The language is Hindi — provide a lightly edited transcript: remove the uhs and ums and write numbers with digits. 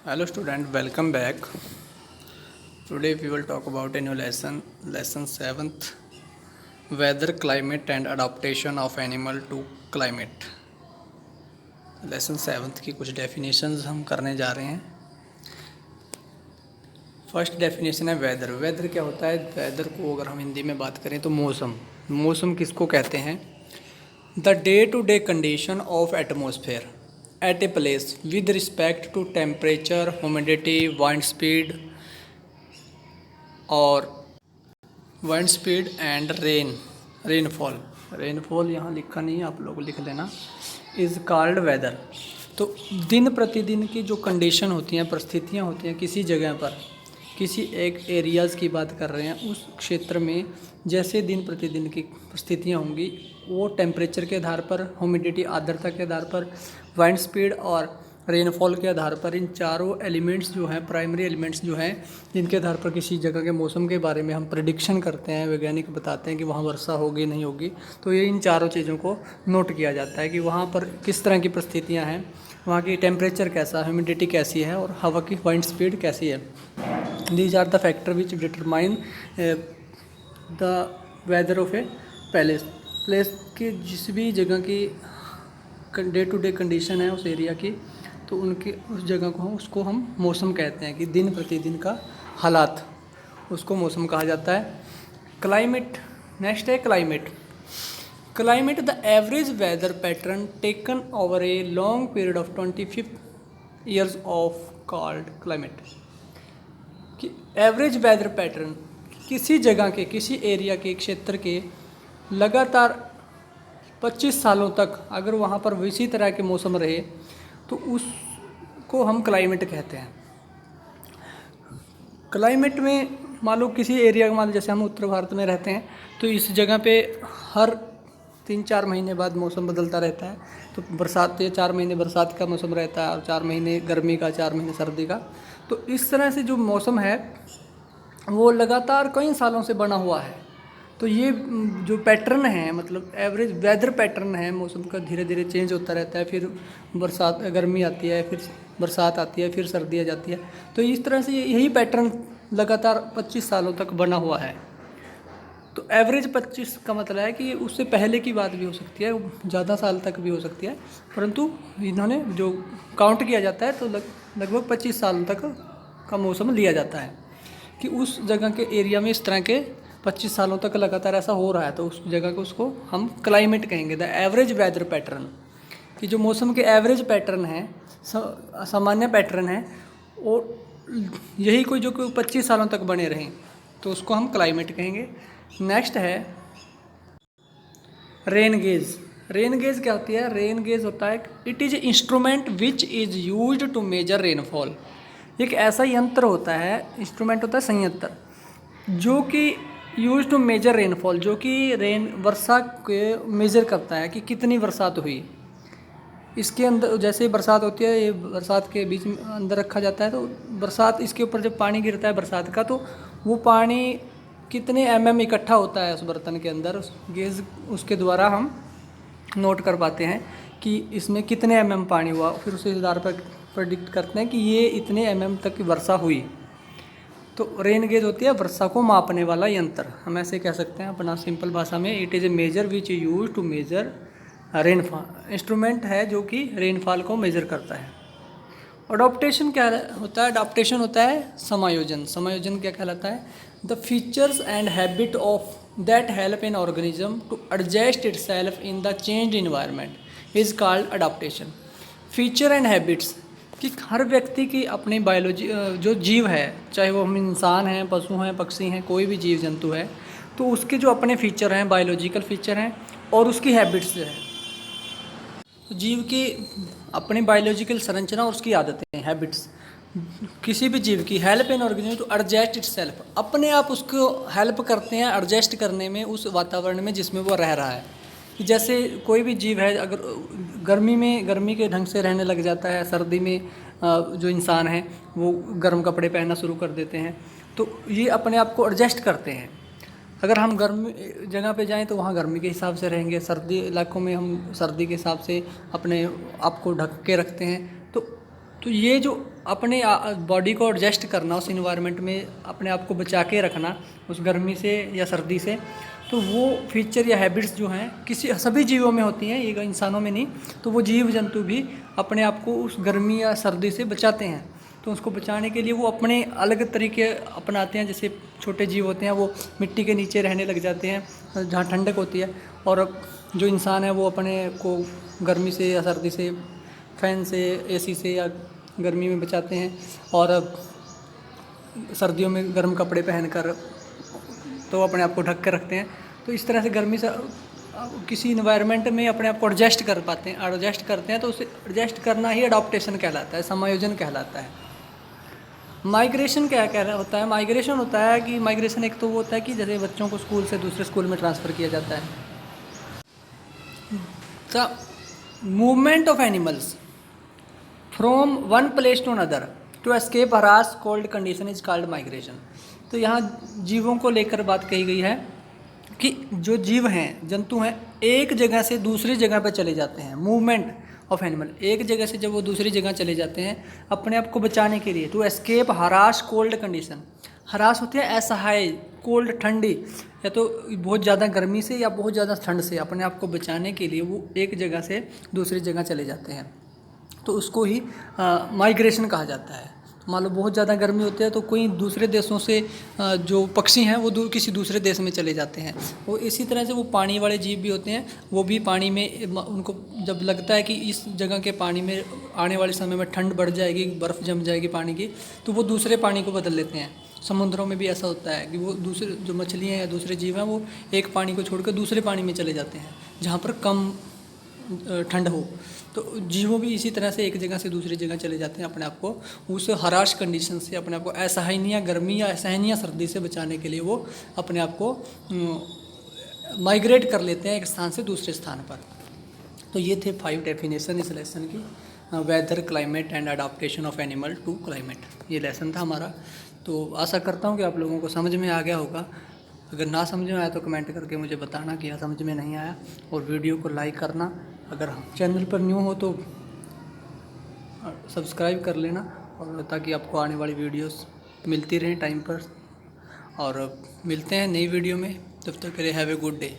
Hello student, welcome back. Today we will talk about a new lesson 7th, weather, climate and adaptation of animal to climate. Lesson 7th की कुछ डेफिनेशंस हम करने जा रहे हैं। फर्स्ट डेफिनेशन है वेदर। वेदर क्या होता है? वेदर को अगर हम हिंदी में बात करें तो मौसम। मौसम किसको कहते हैं? The day to day condition of atmosphere at a place with respect to temperature, humidity, wind speed और wind speed and rainfall. Rainfall यहाँ लिखा नहीं है, आप लोग लिख लेना। Is called weather. तो दिन प्रतिदिन की जो कंडीशन होती हैं, परिस्थितियाँ होती हैं किसी जगह पर, किसी एक एरियाज़ की बात कर रहे हैं, उस क्षेत्र में जैसे दिन प्रतिदिन की परिस्थितियाँ होंगी, वो टेम्परेचर के आधार पर, ह्यूमिडिटी आर्द्रता के आधार पर, वाइंड स्पीड और रेनफॉल के आधार पर, इन चारों एलिमेंट्स जो हैं, प्राइमरी एलिमेंट्स जो हैं, जिनके आधार पर किसी जगह के मौसम के बारे में हम प्रेडिक्शन करते हैं, वैज्ञानिक बताते हैं कि वहाँ वर्षा होगी नहीं होगी। तो ये इन चारों चीज़ों को नोट किया जाता है कि वहाँ पर किस तरह की परिस्थितियाँ हैं, वहाँ की टेम्परेचर कैसा, ह्यूमिडिटी कैसी है और हवा की वाइंड स्पीड कैसी है। These are the factor which determine the weather of a place की जिस भी जगह की डे टू डे कंडीशन है उस एरिया की, तो उनकी उस जगह को उसको हम मौसम कहते हैं कि दिन प्रतिदिन का हालात, उसको मौसम कहा जाता है। क्लाइमेट नेक्स्ट है climate. Climate the average weather pattern taken over a long period of 25 years of called climate. कि एवरेज वेदर पैटर्न किसी जगह के, किसी एरिया के, क्षेत्र के लगातार 25 सालों तक अगर वहाँ पर इसी तरह के मौसम रहे तो उसको हम क्लाइमेट कहते हैं। क्लाइमेट में मान लो किसी एरिया, मान लो जैसे हम उत्तर भारत में रहते हैं, तो इस जगह पे हर 3-4 महीने बाद मौसम बदलता रहता है। तो बरसात, ये 4 महीने बरसात का मौसम रहता है और 4 महीने गर्मी का, 4 महीने सर्दी का। तो इस तरह से जो मौसम है वो लगातार कई सालों से बना हुआ है। तो ये जो पैटर्न है, मतलब एवरेज वेदर पैटर्न है मौसम का, धीरे धीरे चेंज होता रहता है। फिर बरसात, गर्मी आती है, फिर बरसात आती है, फिर सर्दी आ जाती है। तो इस तरह से यही पैटर्न लगातार 25 सालों तक बना हुआ है। तो एवरेज 25 का मतलब है कि उससे पहले की बात भी हो सकती है, ज़्यादा साल तक भी हो सकती है, परंतु इन्होंने जो काउंट किया जाता है तो लगभग 25 साल तक का मौसम लिया जाता है कि उस जगह के एरिया में इस तरह के 25 सालों तक लगातार ऐसा हो रहा है, तो उस जगह को उसको हम क्लाइमेट कहेंगे। द एवरेज वेदर पैटर्न, कि जो मौसम के एवरेज पैटर्न है, सामान्य पैटर्न है, और यही कोई जो कोई 25 सालों तक बने रहें तो उसको हम क्लाइमेट कहेंगे। नेक्स्ट है रेन गेज। रेन गेज क्या होती है? रेन गेज होता है, it is instrument which is used to measure rainfall. एक ऐसा यंत्र होता है, इंस्ट्रूमेंट होता है, संयंत्र, जो कि यूज टू मेजर रेनफॉल, जो कि वर्षा के मेजर करता है कि कितनी बरसात हुई। इसके अंदर जैसे बरसात होती है, ये बरसात के बीच में अंदर रखा जाता है, तो बरसात, इसके ऊपर जब पानी गिरता है बरसात का, तो वो पानी कितने इकट्ठा होता है उस बर्तन के अंदर, उस गेज, उसके द्वारा हम नोट कर पाते हैं कि इसमें कितने पानी हुआ। फिर उस आधार पर प्रेडिक्ट करते हैं कि ये इतने तक की वर्षा हुई। तो रेन गेज होती है वर्षा को मापने वाला यंत्र, हम ऐसे कह सकते हैं अपना सिंपल भाषा में। It is a measure which use to measure rainfall. Instrument है जो कि रेनफॉल को मेजर करता है। अडॉप्टेशन क्या होता है? अडॉप्टेशन होता है समायोजन। समायोजन क्या कहलाता है? The features and habit of that help in organism to adjust itself in the changed environment is called adaptation. Feature and habits कि हर व्यक्ति की अपनी बायोलॉजी, जो जीव है, चाहे वो हम इंसान हैं, पशु हैं, पक्षी हैं, कोई भी जीव जंतु है, तो उसके जो अपने फीचर हैं, बायोलॉजिकल फीचर हैं, और उसकी हैबिट्स है। तो जीव की अपनी बायोलॉजिकल संरचना और उसकी आदतें, हैबिट्स, किसी भी जीव की help in organism to adjust itself, अपने आप उसको हेल्प करते हैं एडजस्ट करने में उस वातावरण में जिसमें वो रह रहा है। कि जैसे कोई भी जीव है, अगर गर्मी में गर्मी के ढंग से रहने लग जाता है, सर्दी में जो इंसान है वो गर्म कपड़े पहनना शुरू कर देते हैं, तो ये अपने आप को एडजस्ट करते हैं। अगर हम गर्मी जगह पे जाएं तो वहाँ गर्मी के हिसाब से रहेंगे, सर्दी इलाकों में हम सर्दी के हिसाब से अपने आप को ढक के रखते हैं। तो तो ये जो अपने बॉडी को एडजस्ट करना, उस इन्वायरमेंट में अपने आप को बचा के रखना उस गर्मी से या सर्दी से, तो वो फीचर या हैबिट्स जो हैं किसी सभी जीवों में होती हैं, ये इंसानों में नहीं। तो वो जीव जंतु भी अपने आप को उस गर्मी या सर्दी से बचाते हैं। तो उसको बचाने के लिए वो अपने अलग तरीके अपनाते हैं। जैसे छोटे जीव होते हैं वो मिट्टी के नीचे रहने लग जाते हैं जहाँ ठंडक होती है, और जो इंसान है वो अपने को गर्मी से या सर्दी से फैन से, एसी से या गर्मी में बचाते हैं, और सर्दियों में गर्म कपड़े पहनकर तो अपने आप को ढक कर रखते हैं। तो इस तरह से गर्मी से किसी इन्वायरमेंट में अपने आप को एडजस्ट कर पाते हैं, एडजस्ट करते हैं। तो उसे एडजस्ट करना ही अडॉप्टेशन कहलाता है, समायोजन कहलाता है। माइग्रेशन क्या क्या होता है? माइग्रेशन होता है कि माइग्रेशन एक तो वो होता है कि जैसे बच्चों को स्कूल से दूसरे स्कूल में ट्रांसफ़र किया जाता है। The movement of animals from one place to another to escape harsh cold condition is called migration. तो यहाँ जीवों को लेकर बात कही गई है कि जो जीव हैं, जंतु हैं, एक जगह से दूसरी जगह पर चले जाते हैं। मूवमेंट ऑफ एनिमल, एक जगह से जब वो दूसरी जगह चले जाते हैं अपने आप को बचाने के लिए, to escape harsh cold condition. Harsh होती है असहाय, कोल्ड ठंडी, या तो बहुत ज़्यादा गर्मी से या बहुत ज़्यादा ठंड से अपने आप को बचाने के लिए वो एक जगह से दूसरी जगह चले जाते हैं। तो उसको ही माइग्रेशन कहा जाता है। मान लो बहुत ज़्यादा गर्मी होती है तो कोई दूसरे देशों से जो पक्षी हैं वो किसी दूसरे देश में चले जाते हैं। वो इसी तरह से वो पानी वाले जीव भी होते हैं, वो भी पानी में उनको जब लगता है कि इस जगह के पानी में आने वाले समय में ठंड बढ़ जाएगी, बर्फ़ जम जाएगी पानी की, तो वो दूसरे पानी को बदल लेते हैं। समुद्रों में भी ऐसा होता है कि वो दूसरे जो मछलियाँ या दूसरे जीव हैं वो एक पानी को छोड़कर दूसरे पानी में चले जाते हैं जहाँ पर कम ठंड हो। तो जीवों भी इसी तरह से एक जगह से दूसरी जगह चले जाते हैं अपने आप को उस हराश कंडीशन से, अपने आप को असहनीय गर्मी या असहनीय सर्दी से बचाने के लिए वो अपने आप को माइग्रेट कर लेते हैं एक स्थान से दूसरे स्थान पर। तो ये थे 5 डेफिनेशन इस लेसन की, weather, climate and adaptation of animal to climate. ये लेसन था हमारा। तो आशा करता हूँ कि आप लोगों को समझ में आ गया होगा। अगर ना समझ में आया तो कमेंट करके मुझे बताना कि समझ में नहीं आया, और वीडियो को लाइक करना। अगर चैनल पर न्यू हो तो सब्सक्राइब कर लेना, और ताकि आपको आने वाली वीडियोस मिलती रहें टाइम पर। और मिलते हैं नई वीडियो में, तब तक के लिए हैव ए गुड डे।